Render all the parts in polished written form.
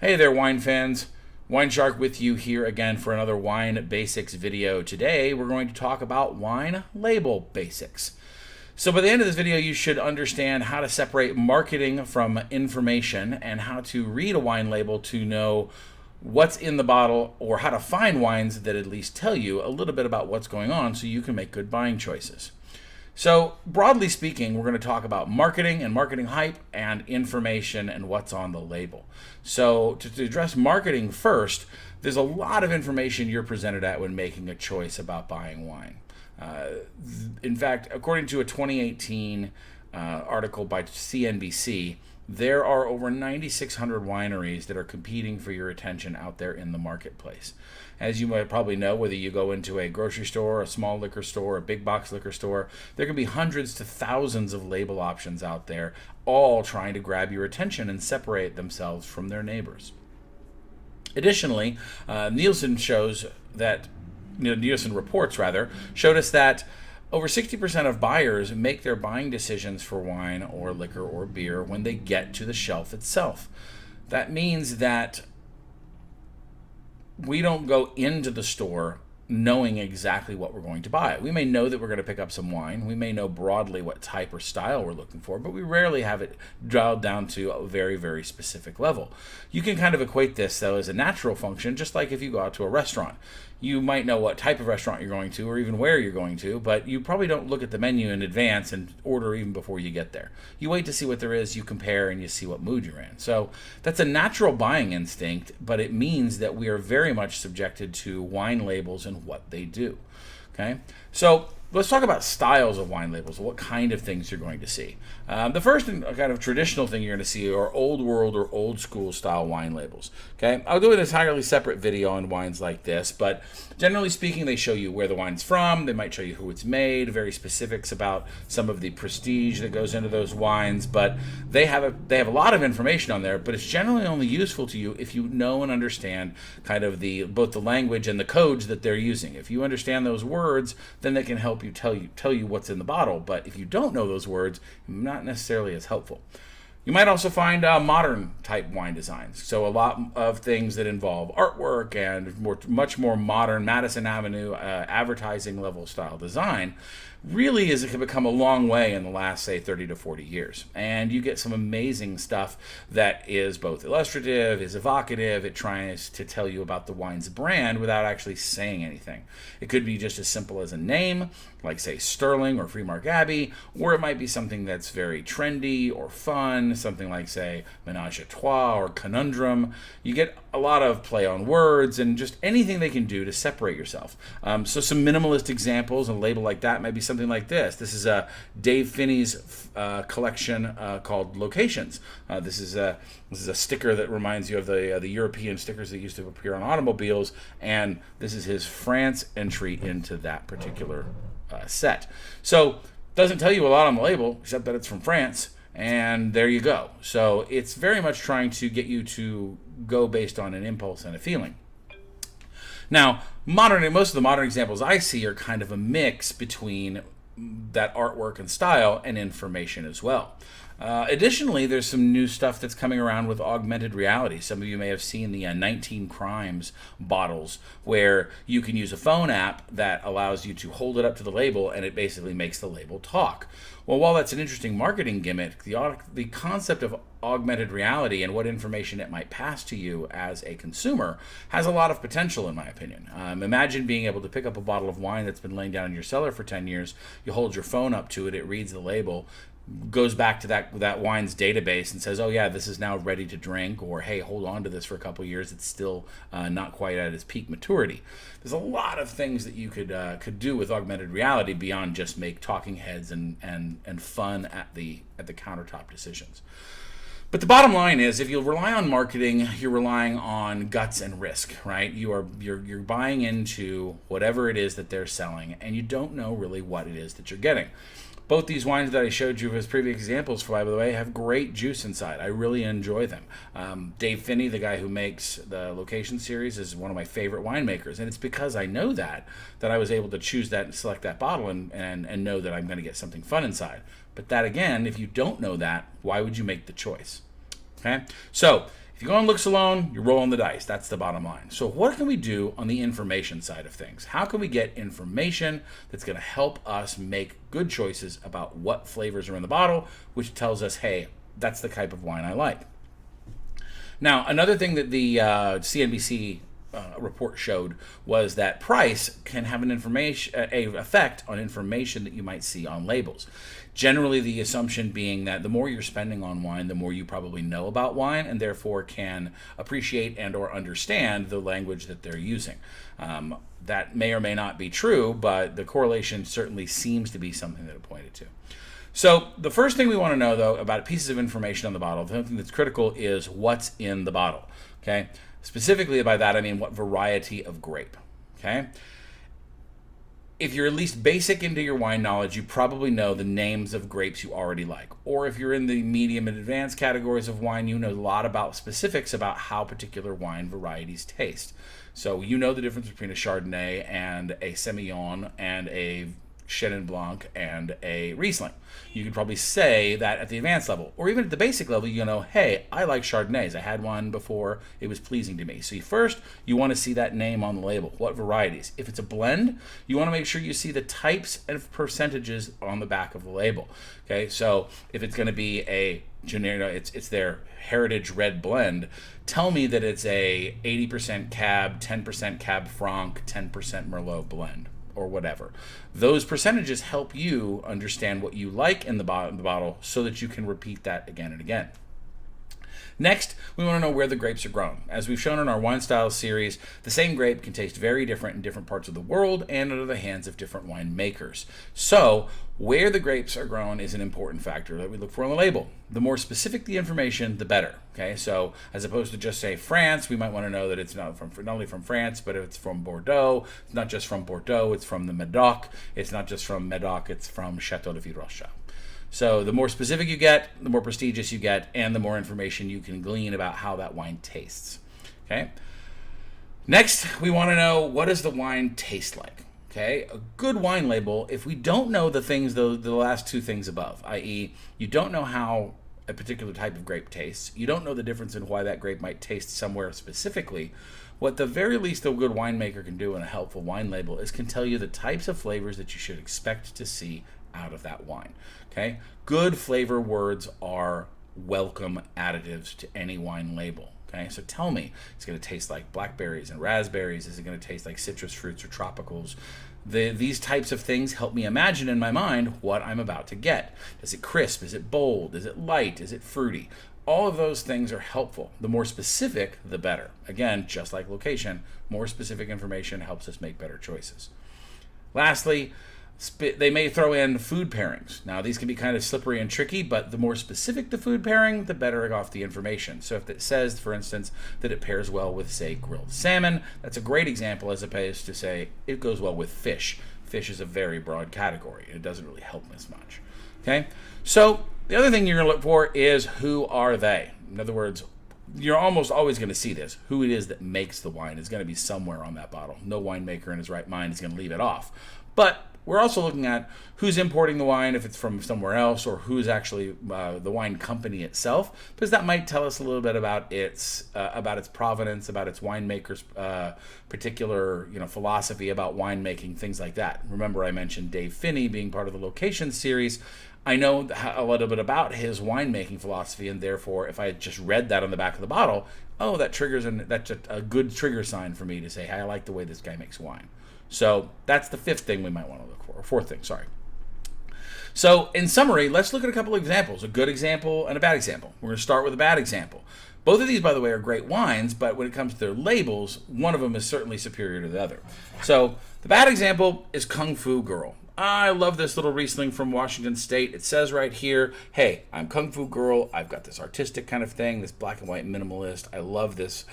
Hey there, wine fans. Wine Shark with you here again for another wine basics video. Today we're going to talk about wine label basics. So by the end of this video, you should understand how to separate marketing from information and how to read a wine label to know what's in the bottle, or how to find wines that at least tell you a little bit about what's going on so you can make good buying choices. So broadly speaking, we're going to talk about marketing and marketing hype and information and what's on the label. So to address marketing first, there's a lot of information you're presented at when making a choice about buying wine. In fact, according to a 2018 article by CNBC, there are over 9,600 wineries that are competing for your attention out there in the marketplace. As you might probably know, whether you go into a grocery store, a small liquor store, a big box liquor store, there can be hundreds to thousands of label options out there, all trying to grab your attention and separate themselves from their neighbors. Additionally, Nielsen reports showed us that over 60% of buyers make their buying decisions for wine or liquor or beer when they get to the shelf itself. That means that we don't go into the store knowing exactly what we're going to buy. We may know that we're going to pick up some wine. We may know broadly what type or style we're looking for, but we rarely have it dialed down to a very, very specific level. You can kind of equate this, though, as a natural function, just like if you go out to a restaurant. You might know what type of restaurant you're going to or even where you're going to, but you probably don't look at the menu in advance and order even before you get there. You wait to see what there is, you compare, and you see what mood you're in. So that's a natural buying instinct, but it means that we are very much subjected to wine labels and what they do. Okay? So let's talk about styles of wine labels, what kind of things you're going to see. The first and kind of traditional thing you're going to see are old world or old school style wine labels. Okay, I'll do an entirely separate video on wines like this, but generally speaking, they show you where the wine's from. They might show you who it's made, very specifics about some of the prestige that goes into those wines. But they have a lot of information on there. But it's generally only useful to you if you know and understand kind of both the language and the codes that they're using. If you understand those words, then they can help you tell you what's in the bottle. But if you don't know those words, not necessarily as helpful. You might also find modern type wine designs. So a lot of things that involve artwork and much more modern Madison Avenue advertising level style design really has become a long way in the last, say, 30 to 40 years. And you get some amazing stuff that is both illustrative, is evocative. It tries to tell you about the wine's brand without actually saying anything. It could be just as simple as a name, like, say, Sterling or Freemark Abbey, or it might be something that's very trendy or fun, something like, say, Menage a Trois or Conundrum. You get a lot of play on words and just anything they can do to separate yourself. So some minimalist examples, a label like that might be something like this. This is Dave Finney's collection called Locations. This is a sticker that reminds you of the European stickers that used to appear on automobiles, and this is his France entry into that particular set. So doesn't tell you a lot on the label except that it's from France, and there you go. So it's very much trying to get you to go based on an impulse and a feeling. Now, most of the modern examples I see are kind of a mix between that artwork and style and information as well. Additionally, there's some new stuff that's coming around with augmented reality. Some of you may have seen the 19 Crimes bottles, where you can use a phone app that allows you to hold it up to the label and it basically makes the label talk. Well, while that's an interesting marketing gimmick, the concept of augmented reality and what information it might pass to you as a consumer has a lot of potential, in my opinion. Imagine being able to pick up a bottle of wine that's been laying down in your cellar for 10 years, you hold your phone up to it, it reads the label, goes back to that wine's database and says, oh yeah, this is now ready to drink, or hey, hold on to this for a couple years, it's still not quite at its peak maturity. There's a lot of things that you could do with augmented reality beyond just make talking heads and fun at the countertop decisions. But the bottom line is, if you rely on marketing, you're relying on guts and risk, right? You're buying into whatever it is that they're selling, and you don't know really what it is that you're getting. Both these wines that I showed you as previous examples, by the way, have great juice inside. I really enjoy them. Dave Finney, the guy who makes the Location series, is one of my favorite winemakers, and it's because I know that I was able to choose that and select that bottle and know that I'm going to get something fun inside. But that, again, if you don't know that, why would you make the choice? Okay? So If you go on looks alone, you're rolling the dice. That's the bottom line. So what can we do on the information side of things? How can we get information that's going to help us make good choices about what flavors are in the bottle, which tells us, hey, that's the type of wine I like. Now, another thing that the CNBC report showed was that price can have an effect on information that you might see on labels. Generally, the assumption being that the more you're spending on wine, the more you probably know about wine, and therefore can appreciate and or understand the language that they're using. That may or may not be true, but the correlation certainly seems to be something that it pointed to. So the first thing we want to know, though, about pieces of information on the bottle, the thing that's critical is what's in the bottle. Okay, specifically by that I mean what variety of grape. Okay. If you're at least basic into your wine knowledge, you probably know the names of grapes you already like. Or if you're in the medium and advanced categories of wine, you know a lot about specifics about how particular wine varieties taste. So you know the difference between a Chardonnay and a Semillon and a Chenin Blanc and a Riesling. You could probably say that at the advanced level, or even at the basic level, you know, hey, I like Chardonnays. I had one before. It was pleasing to me. So first, you want to see that name on the label. What varieties? If it's a blend, you want to make sure you see the types and percentages on the back of the label. Okay, so if it's going to be a generic, it's their Heritage Red Blend, tell me that it's a 80% Cab, 10% Cab Franc, 10% Merlot blend, or whatever. Those percentages help you understand what you like in the bottle so that you can repeat that again and again. Next, we want to know where the grapes are grown. As we've shown in our Wine Styles series, the same grape can taste very different in different parts of the world and under the hands of different winemakers. So, where the grapes are grown is an important factor that we look for on the label. The more specific the information, the better. Okay, so as opposed to just say France, we might want to know that it's not only from France, but it's from Bordeaux. It's not just from Bordeaux, it's from the Medoc. It's not just from Medoc, it's from Chateau de Virocha. So the more specific you get, the more prestigious you get, and the more information you can glean about how that wine tastes. Okay. Next, we want to know, what does the wine taste like? Okay. A good wine label, if we don't know the things, the last two things above, i.e., you don't know how a particular type of grape tastes, you don't know the difference in why that grape might taste somewhere specifically, what the very least a good winemaker can do in a helpful wine label is can tell you the types of flavors that you should expect to see out of that wine. Okay? Good flavor words are welcome additives to any wine label. Okay? So tell me, it's going to taste like blackberries and raspberries. Is it going to taste like citrus fruits or tropicals? These types of things help me imagine in my mind what I'm about to get. Is it crisp? Is it bold? Is it light? Is it fruity? All of those things are helpful. The more specific, the better. Again, just like location, more specific information helps us make better choices. Lastly, they may throw in food pairings. Now, these can be kind of slippery and tricky, but the more specific the food pairing, the better off the information. So if it says, for instance, that it pairs well with, say, grilled salmon, that's a great example as opposed to, say, it goes well with fish. Fish is a very broad category. It doesn't really help as much. Okay? So the other thing you're going to look for is, who are they? In other words, you're almost always going to see this. Who it is that makes the wine is going to be somewhere on that bottle. No winemaker in his right mind is going to leave it off. But we're also looking at who's importing the wine, if it's from somewhere else, or who's actually the wine company itself, because that might tell us a little bit about its provenance, about its winemaker's particular philosophy about winemaking, things like that. Remember, I mentioned Dave Finney being part of the Location series. I know a little bit about his winemaking philosophy, and therefore, if I had just read that on the back of the bottle, that's a good trigger sign for me to say, hey, I like the way this guy makes wine. So that's the fifth thing we might want to look for, or fourth thing, sorry. So in summary, let's look at a couple of examples, a good example and a bad example. We're going to start with a bad example. Both of these, by the way, are great wines, but when it comes to their labels, one of them is certainly superior to the other. So the bad example is Kung Fu Girl. I love this little Riesling from Washington State. It says right here, hey, I'm Kung Fu Girl. I've got this artistic kind of thing, this black and white minimalist. I love this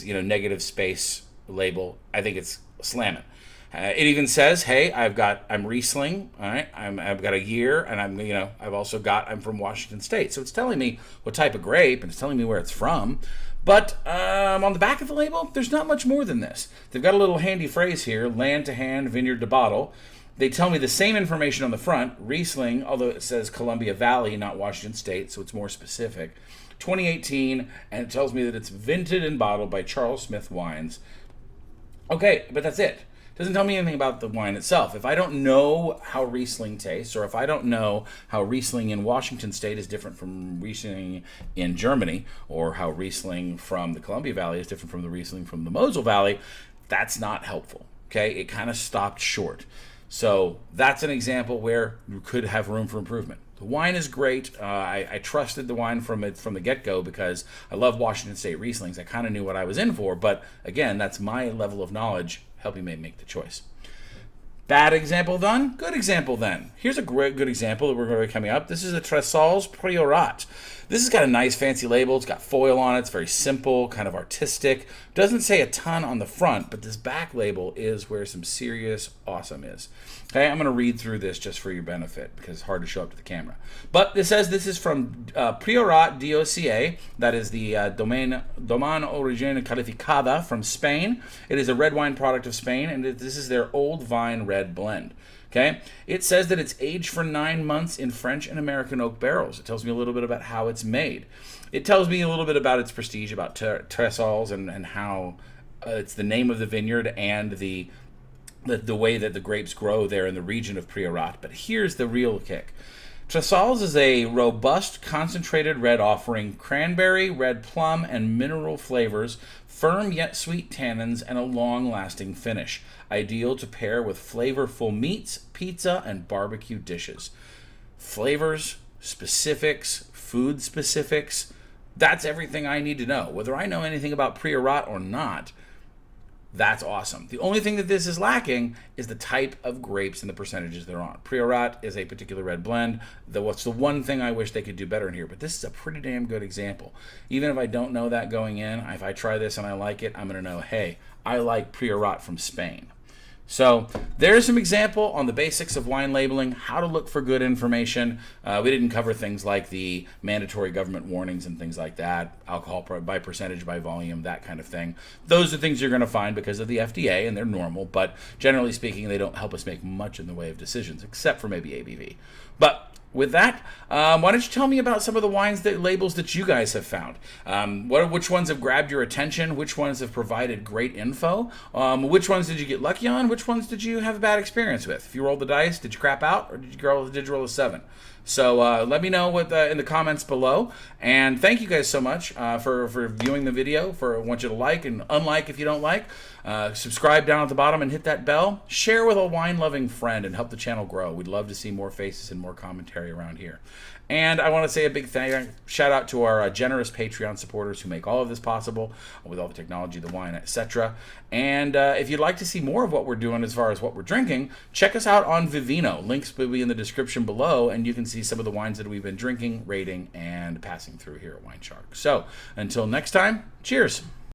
negative space label. I think it's slamming. It even says, hey, I'm Riesling, all right? I've got a year, and I'm from Washington State. So it's telling me what type of grape, and it's telling me where it's from. But on the back of the label, there's not much more than this. They've got a little handy phrase here, land to hand, vineyard to bottle. They tell me the same information on the front, Riesling, although it says Columbia Valley, not Washington State, so it's more specific. 2018, and it tells me that it's vinted and bottled by Charles Smith Wines. Okay, but that's it. Doesn't tell me anything about the wine itself. If I don't know how Riesling tastes, or if I don't know how Riesling in Washington State is different from Riesling in Germany, or how Riesling from the Columbia Valley is different from the Riesling from the Mosel Valley, that's not helpful. Okay, it kind of stopped short. So that's an example where you could have room for improvement. The wine is great. I trusted the wine from the get-go because I love Washington State Rieslings. I kind of knew what I was in for, but again, that's my level of knowledge helping me make the choice. Bad example then? Good example then. Here's a great good example that we're going to be coming up. This is a Tressol's Priorat. This has got a nice fancy label. It's got foil on it. It's very simple, kind of artistic. Doesn't say a ton on the front, but this back label is where some serious awesome is. Okay, I'm going to read through this just for your benefit because it's hard to show up to the camera. But it says this is from Priorat DOCA. That is the Domaine Origine Calificada from Spain. It is a red wine product of Spain, and this is their old vine red blend. Okay, it says that it's aged for 9 months in French and American oak barrels. It tells me a little bit about how it's made. It tells me a little bit about its prestige, about Tressol's, and how it's the name of the vineyard and the way that the grapes grow there in the region of Priorat. But here's the real kick. Tressol's is a robust, concentrated red offering cranberry, red plum, and mineral flavors, firm yet sweet tannins, and a long-lasting finish. Ideal to pair with flavorful meats, pizza, and barbecue dishes. Flavors, specifics, food specifics, that's everything I need to know. Whether I know anything about Priorat or not, that's awesome. The only thing that this is lacking is the type of grapes and the percentages they're on. Priorat is a particular red blend. What's the one thing I wish they could do better in here? But this is a pretty damn good example. Even if I don't know that going in, if I try this and I like it, I'm going to know, hey, I like Priorat from Spain. So there's some example on the basics of wine labeling, how to look for good information. We didn't cover things like the mandatory government warnings and things like that, alcohol by percentage, by volume, that kind of thing. Those are things you're going to find because of the FDA, and they're normal, but generally speaking, they don't help us make much in the way of decisions, except for maybe ABV. But with that, why don't you tell me about some of the wines labels that you guys have found? Which ones have grabbed your attention? Which ones have provided great info? Which ones did you get lucky on? Which ones did you have a bad experience with? If you rolled the dice, did you crap out, or did you roll a 7? So let me know in the comments below. And thank you guys so much for viewing the video. I want you to like and unlike if you don't like. Subscribe down at the bottom and hit that bell. Share with a wine-loving friend and help the channel grow. We'd love to see more faces and more commentary around here. And I want to say a big shout out to our generous Patreon supporters who make all of this possible with all the technology, the wine, etc. And if you'd like to see more of what we're doing as far as what we're drinking, check us out on Vivino. Links will be in the description below, and you can see some of the wines that we've been drinking, rating, and passing through here at Wine Shark. So until next time, cheers.